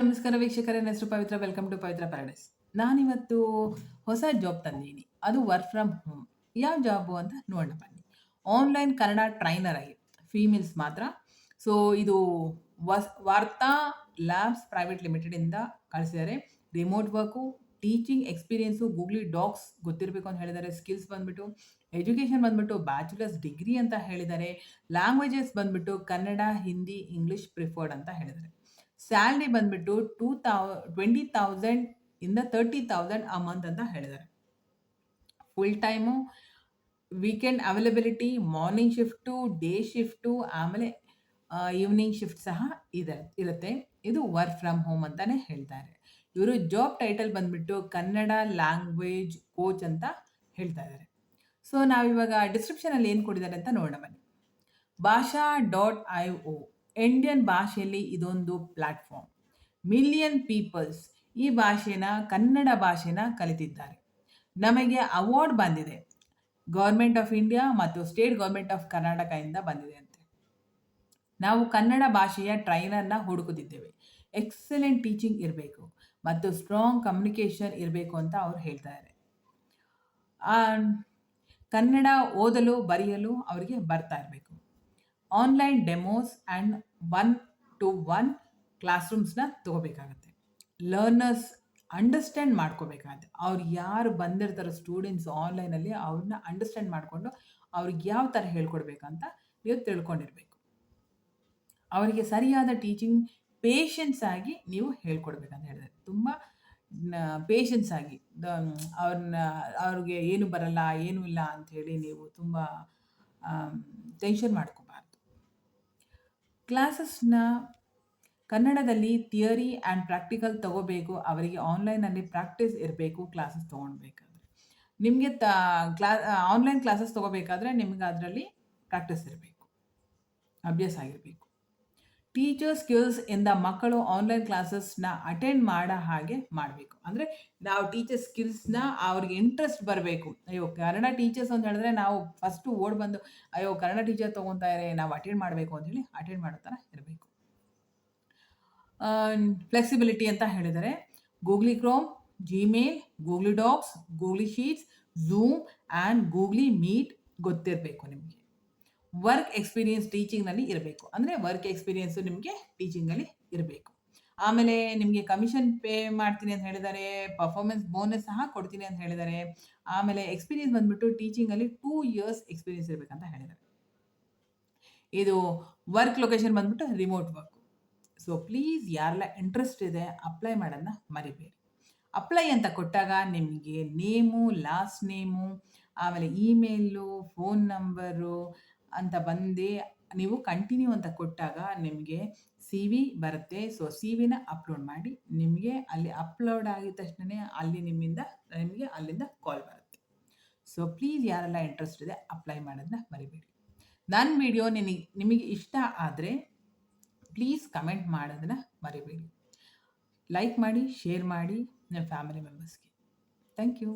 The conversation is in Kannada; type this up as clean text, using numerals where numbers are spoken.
ನಮಸ್ಕಾರ ವೀಕ್ಷಕರೇ, ನನ್ನ ಹೆಸರು Pavitra. Welcome to Pavitra paradise. ನಾನಿವತ್ತು ಹೊಸ ಜಾಬ್ ತಂದೀನಿ. ಅದು ವರ್ಕ್ ಫ್ರಮ್ ಹೋಮ್. ಯಾವ ಜಾಬು ಅಂತ ನೋಡೋಣ ಬನ್ನಿ. ಆನ್‌ಲೈನ್ ಕನ್ನಡ ಟ್ರೈನರ್ ಆಗಿ ಫೀಮೇಲ್ಸ್ ಮಾತ್ರ. ಸೊ ಇದು ವಾರ್ತಾ ಲ್ಯಾಬ್ಸ್ ಪ್ರೈವೇಟ್ ಲಿಮಿಟೆಡಿಂದ ಕಳಿಸಿದ್ದಾರೆ. Remote work, teaching experience, Google docs ಗೊತ್ತಿರಬೇಕು ಅಂತ ಹೇಳಿದ್ದಾರೆ. ಸ್ಕಿಲ್ಸ್ ಬಂದ್ಬಿಟ್ಟು ಎಜುಕೇಷನ್ ಬಂದ್ಬಿಟ್ಟು ಬ್ಯಾಚುಲರ್ಸ್ ಡಿಗ್ರಿ ಅಂತ ಹೇಳಿದ್ದಾರೆ. ಲ್ಯಾಂಗ್ವೇಜಸ್ ಬಂದ್ಬಿಟ್ಟು ಕನ್ನಡ, ಹಿಂದಿ, ಇಂಗ್ಲಿಷ್ ಪ್ರಿಫರ್ಡ್ ಅಂತ ಹೇಳಿದ್ದಾರೆ. ಸ್ಯಾಲರಿ ಬಂದ್ಬಿಟ್ಟು 20,000 ಇಂದ 30,000 ಅ ಮಂತ್ ಅಂತ ಹೇಳಿದ್ದಾರೆ. Full time, weekend availability, morning shift, day shift, ಆಮೇಲೆ ಈವ್ನಿಂಗ್ ಶಿಫ್ಟ್ ಸಹ ಇರುತ್ತೆ. ಇದು ವರ್ಕ್ ಫ್ರಮ್ ಹೋಮ್ ಅಂತಾನೆ ಹೇಳ್ತಾರೆ. ಇವರು ಜಾಬ್ ಟೈಟಲ್ ಬಂದ್ಬಿಟ್ಟು ಕನ್ನಡ ಲ್ಯಾಂಗ್ವೇಜ್ ಕೋಚ್ ಅಂತ ಹೇಳ್ತಾ ಇದ್ದಾರೆ. ಸೊ ನಾವಿವಾಗ ಡಿಸ್ಕ್ರಿಪ್ಷನಲ್ಲಿ ಏನು ಕೊಟ್ಟಿದ್ದಾರೆ ಅಂತ ನೋಡೋಣ ಬನ್ನಿ. ಭಾಷಾ.ಐಒ ಇಂಡಿಯನ್ ಭಾಷೆಯಲ್ಲಿ ಇದೊಂದು ಪ್ಲಾಟ್ಫಾರ್ಮ್. ಮಿಲಿಯನ್ ಪೀಪಲ್ಸ್ ಈ ಕನ್ನಡ ಭಾಷೆನ ಕಲಿತಿದ್ದಾರೆ. ನಮಗೆ ಅವಾರ್ಡ್ ಬಂದಿದೆ. ಗೌರ್ಮೆಂಟ್ ಆಫ್ ಇಂಡಿಯಾ ಮತ್ತು ಸ್ಟೇಟ್ ಗೌರ್ಮೆಂಟ್ ಆಫ್ ಕರ್ನಾಟಕದಿಂದ ಬಂದಿದೆ ಅಂತೆ. ನಾವು ಕನ್ನಡ ಭಾಷೆಯ ಟ್ರೈನರ್ನ ಹುಡುಕುತ್ತಿದ್ದೇವೆ. ಎಕ್ಸಲೆಂಟ್ ಟೀಚಿಂಗ್ ಇರಬೇಕು ಮತ್ತು ಸ್ಟ್ರಾಂಗ್ ಕಮ್ಯುನಿಕೇಷನ್ ಇರಬೇಕು ಅಂತ ಅವ್ರು ಹೇಳ್ತಾರೆ. ಕನ್ನಡ ಓದಲು ಬರೆಯಲು ಅವರಿಗೆ ಬರ್ತಾ ಇರಬೇಕು. Online demos and 1-to-1 class ರೂಮ್ಸ್ನ ತೊಗೋಬೇಕಾಗತ್ತೆ. ಲರ್ನರ್ಸ್ ಅಂಡರ್ಸ್ಟ್ಯಾಂಡ್ ಮಾಡ್ಕೋಬೇಕಾಗತ್ತೆ. ಅವ್ರು ಯಾರು ಬಂದಿರ್ತಾರೋ ಸ್ಟೂಡೆಂಟ್ಸ್ ಆನ್ಲೈನಲ್ಲಿ ಅವ್ರನ್ನ ಅಂಡರ್ಸ್ಟ್ಯಾಂಡ್ ಮಾಡಿಕೊಂಡು ಅವ್ರಿಗೆ ಯಾವ ಥರ ಹೇಳ್ಕೊಡ್ಬೇಕಂತ ನೀವು ತಿಳ್ಕೊಂಡಿರಬೇಕು. ಅವರಿಗೆ ಸರಿಯಾದ ಟೀಚಿಂಗ್ ಪೇಷನ್ಸ್ ಆಗಿ ನೀವು ಹೇಳ್ಕೊಡ್ಬೇಕಂತ ಹೇಳಿದ್ದಾರೆ. ತುಂಬ ಪೇಷನ್ಸ್ ಆಗಿ ಅವ್ರಿಗೆ ಏನು ಬರಲ್ಲ, ಏನೂ ಇಲ್ಲ ಅಂಥೇಳಿ ನೀವು ತುಂಬ ಟೆನ್ಷನ್ ಮಾಡ್ಕೋಬಾರ್ದು. ಕ್ಲಾಸಸ್ನ ಕನ್ನಡದಲ್ಲಿ ಥಿಯರಿ ಆ್ಯಂಡ್ ಪ್ರಾಕ್ಟಿಕಲ್ ತಗೋಬೇಕು. ಅವರಿಗೆ ಆನ್ಲೈನಲ್ಲಿ ಪ್ರಾಕ್ಟೀಸ್ ಇರಬೇಕು ಕ್ಲಾಸಸ್ ತೊಗೊಳ್ಬೇಕಾದ್ರೆ. ನಿಮಗೆ ಆನ್ಲೈನ್ ಕ್ಲಾಸಸ್ ತೊಗೋಬೇಕಾದ್ರೆ ನಿಮ್ಗೆ ಅದರಲ್ಲಿ ಪ್ರಾಕ್ಟೀಸ್ ಇರಬೇಕು, ಅಭ್ಯಾಸ ಆಗಿರಬೇಕು. ಟೀಚರ್ ಸ್ಕಿಲ್ಸ್ ಇಂದ ಮಕ್ಕಳು ಆನ್ಲೈನ್ ಕ್ಲಾಸಸ್ನ ಅಟೆಂಡ್ ಮಾಡೋ ಹಾಗೆ ಮಾಡಬೇಕು. ಅಂದರೆ ನಾವು ಟೀಚರ್ ಸ್ಕಿಲ್ಸ್ನ ಅವ್ರಿಗೆ ಇಂಟ್ರೆಸ್ಟ್ ಬರಬೇಕು. ಅಯ್ಯೋ ಕನ್ನಡ ಟೀಚರ್ಸ್ ಅಂತ ಹೇಳಿದ್ರೆ ನಾವು ಫಸ್ಟು ಬಂದು ಅಯ್ಯೋ ಕನ್ನಡ ಟೀಚರ್ ತೊಗೊತಾರೆ, ನಾವು ಅಟೆಂಡ್ ಮಾಡಬೇಕು ಅಂಥೇಳಿ ಅಟೆಂಡ್ ಮಾಡೋ ಥರ ಇರಬೇಕು. ಫ್ಲೆಕ್ಸಿಬಿಲಿಟಿ ಅಂತ ಹೇಳಿದರೆ Google Chrome, Gmail, Google Docs, Google Sheets, Zoom and Google Meet ಗೊತ್ತಿರಬೇಕು ನಿಮಗೆ. ವರ್ಕ್ ಎಕ್ಸ್ಪೀರಿಯನ್ಸ್ ಟೀಚಿಂಗ್ನಲ್ಲಿ ಇರಬೇಕು. ಅಂದರೆ ವರ್ಕ್ ಎಕ್ಸ್ಪೀರಿಯನ್ಸು ನಿಮಗೆ ಟೀಚಿಂಗಲ್ಲಿ ಇರಬೇಕು. ಆಮೇಲೆ ನಿಮಗೆ ಕಮಿಷನ್ ಪೇ ಮಾಡ್ತೀನಿ ಅಂತ ಹೇಳಿದ್ದಾರೆ. ಪರ್ಫಾರ್ಮೆನ್ಸ್ ಬೋನಸ್ ಸಹ ಕೊಡ್ತೀನಿ ಅಂತ ಹೇಳಿದ್ದಾರೆ. ಆಮೇಲೆ ಎಕ್ಸ್ಪೀರಿಯನ್ಸ್ ಬಂದ್ಬಿಟ್ಟು ಟೀಚಿಂಗಲ್ಲಿ 2 years ಎಕ್ಸ್ಪೀರಿಯನ್ಸ್ ಇರಬೇಕಂತ ಹೇಳಿದ್ದಾರೆ. ಇದು ವರ್ಕ್ ಲೊಕೇಶನ್ ಬಂದ್ಬಿಟ್ಟು ರಿಮೋಟ್ ವರ್ಕ್. ಸೊ ಪ್ಲೀಸ್ ಯಾರೆಲ್ಲ ಇಂಟ್ರೆಸ್ಟ್ ಇದೆ ಅಪ್ಲೈ ಮಾಡೋದನ್ನ ಮರಿಬೇಡಿ. ಅಪ್ಲೈ ಅಂತ ಕೊಟ್ಟಾಗ ನಿಮಗೆ ನೇಮು, ಲಾಸ್ಟ್ ನೇಮು, ಆಮೇಲೆ ಇಮೇಲು, ಫೋನ್ ನಂಬರು ಅಂತ ಬಂದು ನೀವು ಕಂಟಿನ್ಯೂ ಅಂತ ಕೊಟ್ಟಾಗ ನಿಮಗೆ CV ಬರುತ್ತೆ. ಸೊ CVನ ಅಪ್ಲೋಡ್ ಮಾಡಿ ನಿಮಗೆ ಅಲ್ಲಿ ಅಪ್ಲೋಡ್ ಆಗಿದ ತಕ್ಷಣ ನಿಮಗೆ ಅಲ್ಲಿಂದ ಕಾಲ್ ಬರುತ್ತೆ. ಸೊ ಪ್ಲೀಸ್ ಯಾರೆಲ್ಲ ಇಂಟ್ರೆಸ್ಟ್ ಇದೆ ಅಪ್ಲೈ ಮಾಡೋದನ್ನ ಮರಿಬೇಡಿ. ನನ್ನ ವಿಡಿಯೋ ನಿಮಗೆ ಇಷ್ಟ ಆದರೆ ಪ್ಲೀಸ್ ಕಮೆಂಟ್ ಮಾಡೋದನ್ನ ಮರಿಬೇಡಿ. ಲೈಕ್ ಮಾಡಿ, ಶೇರ್ ಮಾಡಿ ನಿಮ್ಮ ಫ್ಯಾಮಿಲಿ ಮೆಂಬರ್ಸ್ಗೆ. Thank you.